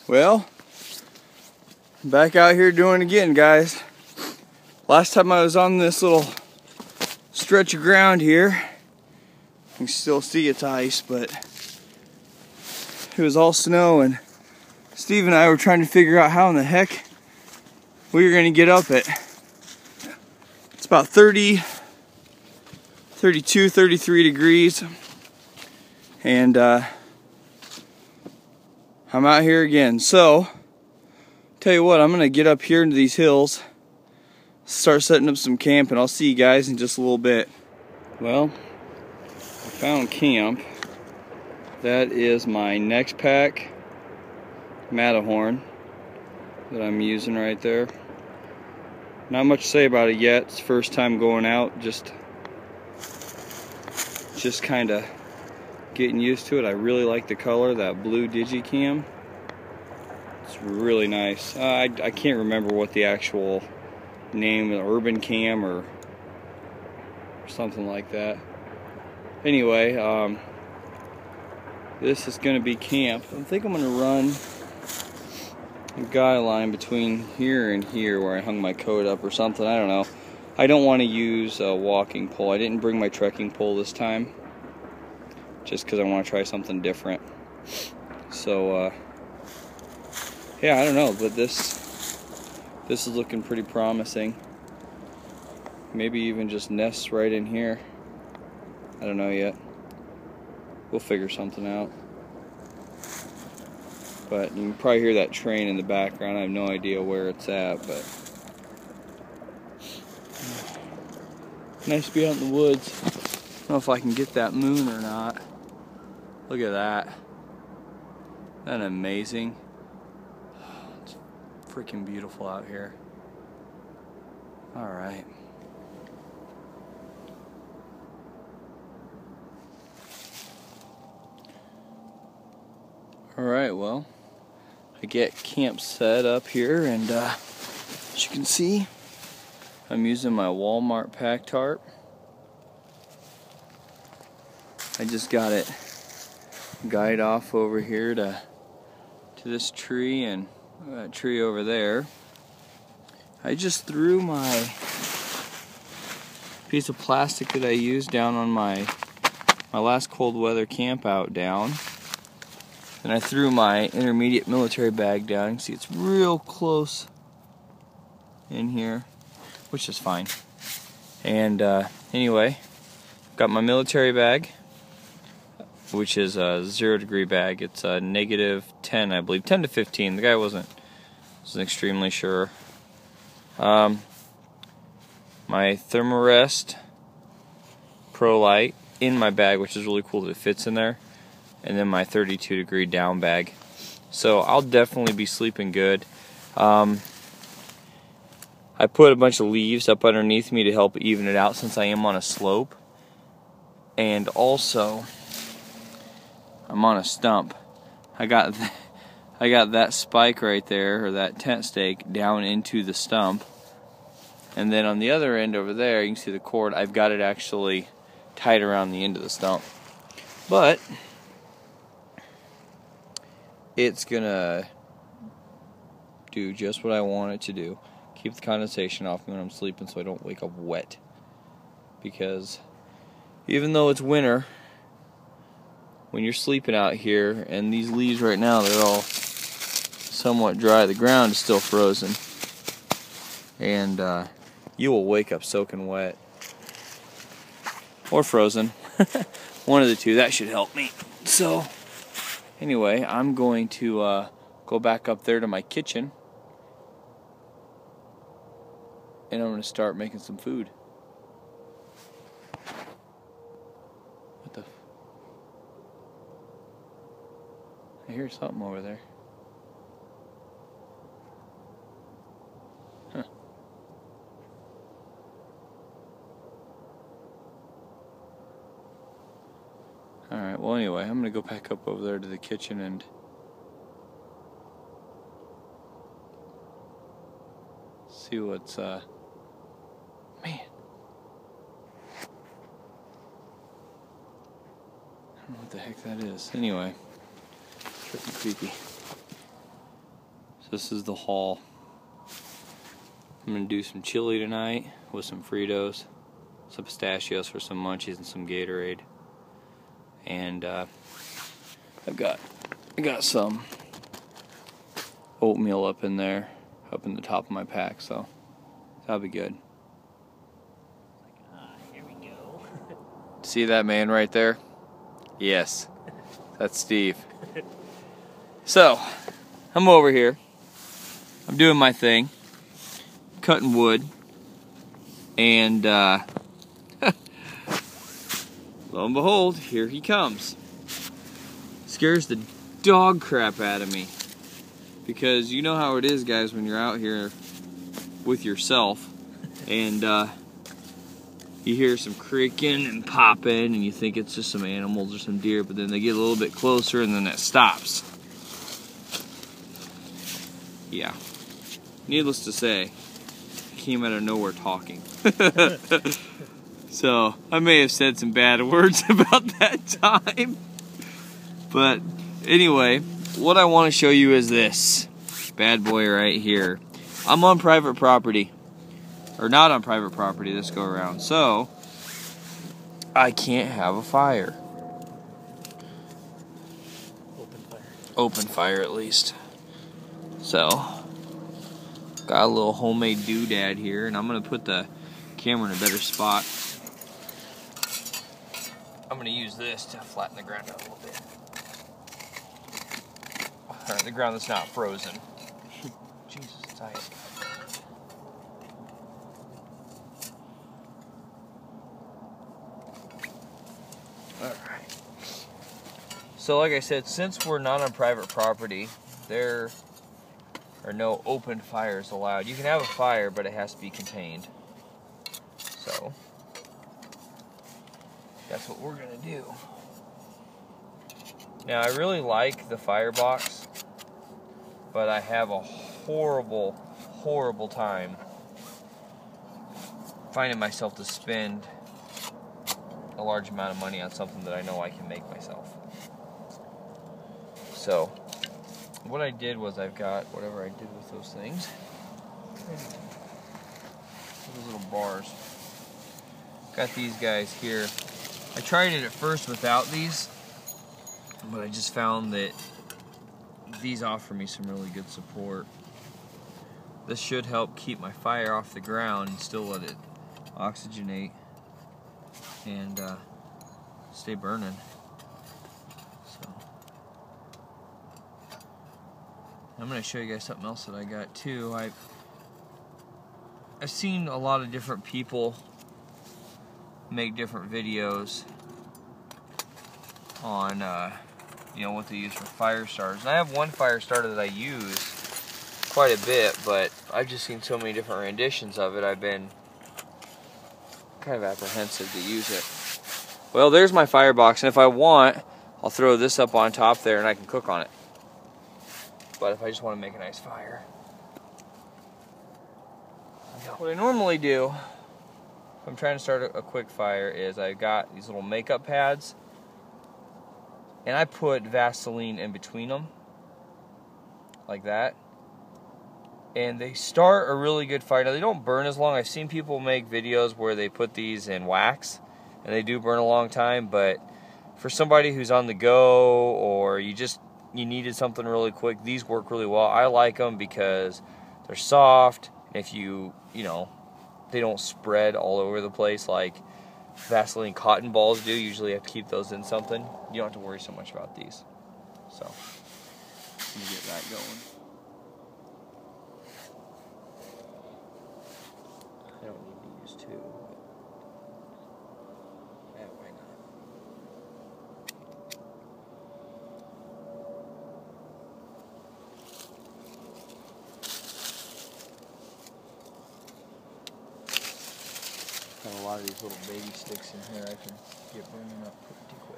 Well, back out here doing it again, guys. Last time I was on this little stretch of ground here, you can still see it's ice, but it was all snow, and Steve and I were trying to figure out how in the heck we were going to get up it. It's about 32, 33 degrees, and I'm out here again. So, tell you what, I'm going to get up here into these hills, start setting up some camp, and I'll see you guys in just a little bit. Well, I found camp. That is my Nexpack Matterhorn that I'm using right there. Not much to say about it yet. It's first time going out, just kind of getting used to it. I really like the color, that blue Digicam. It's really nice. I can't remember what the actual name, Urban Cam or something like that. Anyway, this is going to be camp. I think I'm going to run a guy line between here and here where I hung my coat up or something. I don't know. I don't want to use a walking pole. I didn't bring my trekking pole this time, just because I want to try something different. So, yeah, I don't know, but this is looking pretty promising. Maybe even just nests right in here. I don't know yet. We'll figure something out. But you can probably hear that train in the background. I have no idea where it's at, but nice to be out in the woods. I don't know if I can get that moon or not. Look at that. Isn't that amazing? It's freaking beautiful out here. Alright. Alright, well, I get camp set up here, and as you can see, I'm using my Walmart pack tarp. I just got it guyed off over here to this tree and that tree over there. I just threw my piece of plastic that I used down on my last cold weather camp out down. And I threw my intermediate military bag down. You can see it's real close in here, which is fine. And anyway, got my military bag, which is a 0 degree bag. It's a -10, I believe, 10 to 15. The guy wasn't extremely sure. My Thermarest Pro Light in my bag, which is really cool that it fits in there. And then my 32 degree down bag. So I'll definitely be sleeping good. I put a bunch of leaves up underneath me to help even it out since I am on a slope. And also, I'm on a stump. I got that spike right there, or that tent stake, down into the stump. And then on the other end over there, you can see the cord. I've got it actually tied around the end of the stump. But it's gonna do just what I want it to do. Keep the condensation off me when I'm sleeping so I don't wake up wet. Because even though it's winter, when you're sleeping out here, and these leaves right now, they're all somewhat dry, the ground is still frozen. And you will wake up soaking wet. Or frozen. One of the two. That should help me. So anyway, I'm going to go back up there to my kitchen, and I'm going to start making some food. What the? I hear something over there. Huh. Alright, well anyway, I'm going to go back up over there to the kitchen and see what's, man. I don't know what the heck that is. Anyway, freaking creepy. This is the haul. I'm gonna do some chili tonight with some Fritos, some pistachios for some munchies, and some Gatorade. And I got some oatmeal up in there, up in the top of my pack, so that'll be good. Here we go. See that man right there? Yes, that's Steve. So, I'm over here. I'm doing my thing, cutting wood, and lo and behold, here he comes. Scares the dog crap out of me, because you know how it is, guys, when you're out here with yourself, and you hear some creaking and popping, and you think it's just some animals or some deer, but then they get a little bit closer, and then it stops. Yeah. Needless to say, he came out of nowhere talking. So, I may have said some bad words about that time. But, anyway, what I want to show you is this bad boy right here. I'm on private property. Or not on private property this go around. So, I can't have a fire. Open fire. Open fire, at least. So, got a little homemade doodad here, and I'm going to put the camera in a better spot. I'm going to use this to flatten the ground out a little bit. Alright, the ground that's not frozen. Jesus, it's ice. Alright. So like I said, since we're not on private property, there are no open fires allowed. You can have a fire, but it has to be contained. So, that's what we're going to do. Now, I really like the firebox, but I have a horrible, horrible time finding myself to spend a large amount of money on something that I know I can make myself. So, what I did was I've got whatever I did with those things. Those little bars. Got these guys here. I tried it at first without these, but I just found that these offer me some really good support. This should help keep my fire off the ground and still let it oxygenate and stay burning. I'm going to show you guys something else that I got too. I've seen a lot of different people make different videos on you know, what they use for fire starters. And I have one fire starter that I use quite a bit, but I've just seen so many different renditions of it, I've been kind of apprehensive to use it. Well, there's my firebox, and if I want, I'll throw this up on top there and I can cook on it. But if I just want to make a nice fire. What I normally do, if I'm trying to start a quick fire, is I've got these little makeup pads, and I put Vaseline in between them, like that. And they start a really good fire. Now, they don't burn as long. I've seen people make videos where they put these in wax, and they do burn a long time, but for somebody who's on the go, or you needed something really quick, these work really well. I like them because they're soft, and if you know, they don't spread all over the place like Vaseline cotton balls do. Usually you have to keep those in something. You don't have to worry so much about these. So, let me get that going. I don't need to use two. Yeah, why not? Got a lot of these little baby sticks in here I can get burning up pretty quick.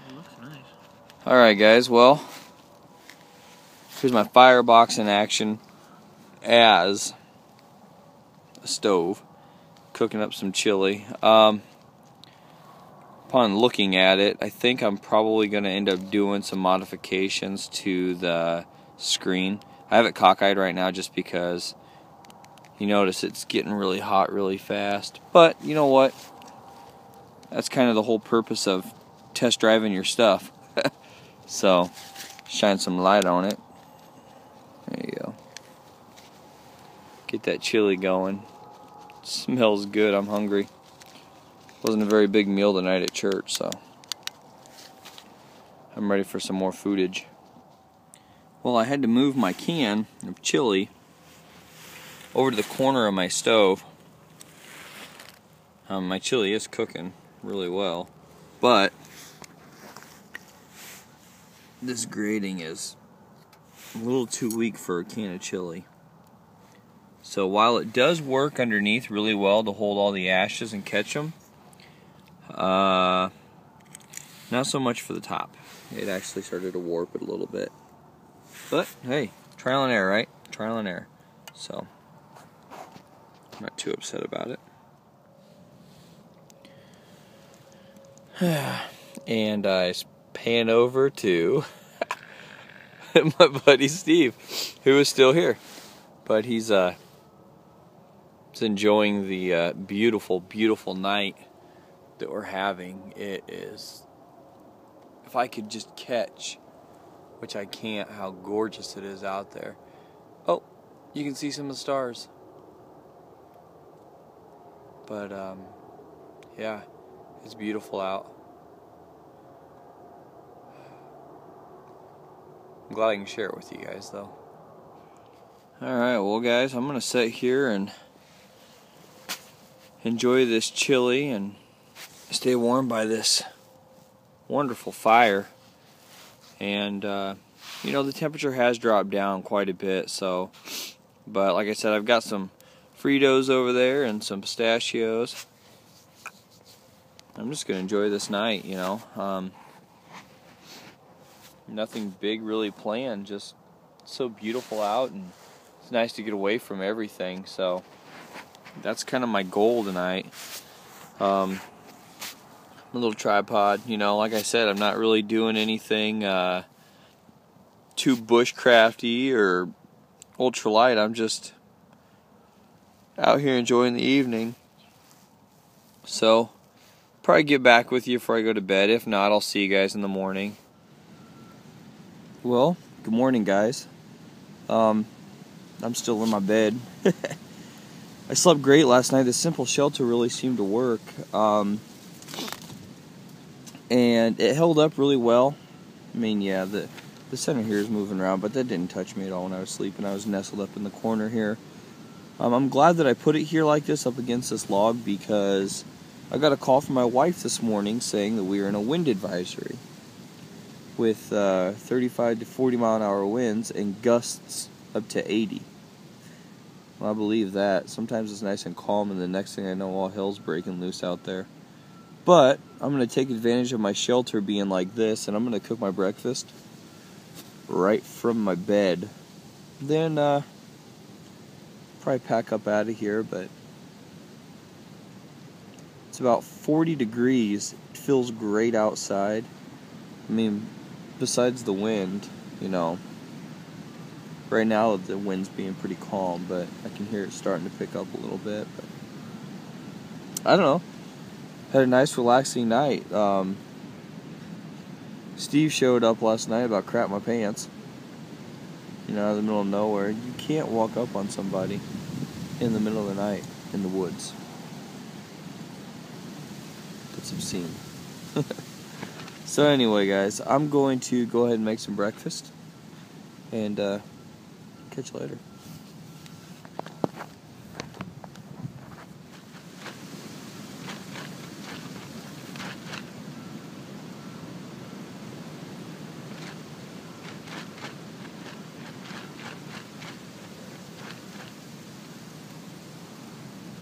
It looks nice. Alright guys, well, here's my firebox in action as a stove. cooking up some chili. Upon looking at it, I think I'm probably going to end up doing some modifications to the screen. I have it cockeyed right now just because you notice it's getting really hot really fast. But you know what? That's kind of the whole purpose of test driving your stuff. So, shine some light on it. There you go. Get that chili going. It smells good. I'm hungry. Wasn't a very big meal tonight at church, so I'm ready for some more foodage. Well, I had to move my can of chili over to the corner of my stove. My chili is cooking really well, but this grating is a little too weak for a can of chili. So while it does work underneath really well to hold all the ashes and catch them, not so much for the top. It actually started to warp it a little bit. But hey, trial and error, right? Trial and error. So I'm not too upset about it. And I pan over to my buddy Steve, who is still here, but he's enjoying the beautiful, beautiful night that we're having. It is, if I could just catch, which I can't, how gorgeous it is out there. Oh, you can see some of the stars. But yeah, it's beautiful out. I'm glad I can share it with you guys though. Alright, well guys, I'm gonna sit here and enjoy this chili and stay warm by this wonderful fire. And you know, the temperature has dropped down quite a bit, so, but like I said, I've got some Fritos over there and some pistachios. I'm just gonna enjoy this night, you know. Nothing big really planned, just so beautiful out, and it's nice to get away from everything, so that's kind of my goal tonight. My little tripod, you know, like I said, I'm not really doing anything too bushcrafty or ultralight. I'm just out here enjoying the evening. So, probably get back with you before I go to bed. If not, I'll see you guys in the morning. Well, good morning, guys. I'm still in my bed. I slept great last night. The simple shelter really seemed to work. And it held up really well. I mean, yeah, the center here is moving around, but that didn't touch me at all when I was sleeping. I was nestled up in the corner here. I'm glad that I put it here like this, up against this log, because I got a call from my wife this morning saying that we are in a wind advisory with 35 to 40 mile an hour winds and gusts up to 80. Well, I believe that. Sometimes it's nice and calm, and the next thing I know, all hell's breaking loose out there. But I'm going to take advantage of my shelter being like this, and I'm going to cook my breakfast right from my bed. Then probably pack up out of here, but it's about 40 degrees. It feels great outside. I mean, besides the wind, you know, right now the wind's being pretty calm, but I can hear it starting to pick up a little bit. But I don't know. Had a nice relaxing night. Steve showed up last night about crap my pants. You know, out of the middle of nowhere. You can't walk up on somebody in the middle of the night in the woods. That's obscene. So anyway, guys, I'm going to go ahead and make some breakfast, and catch you later.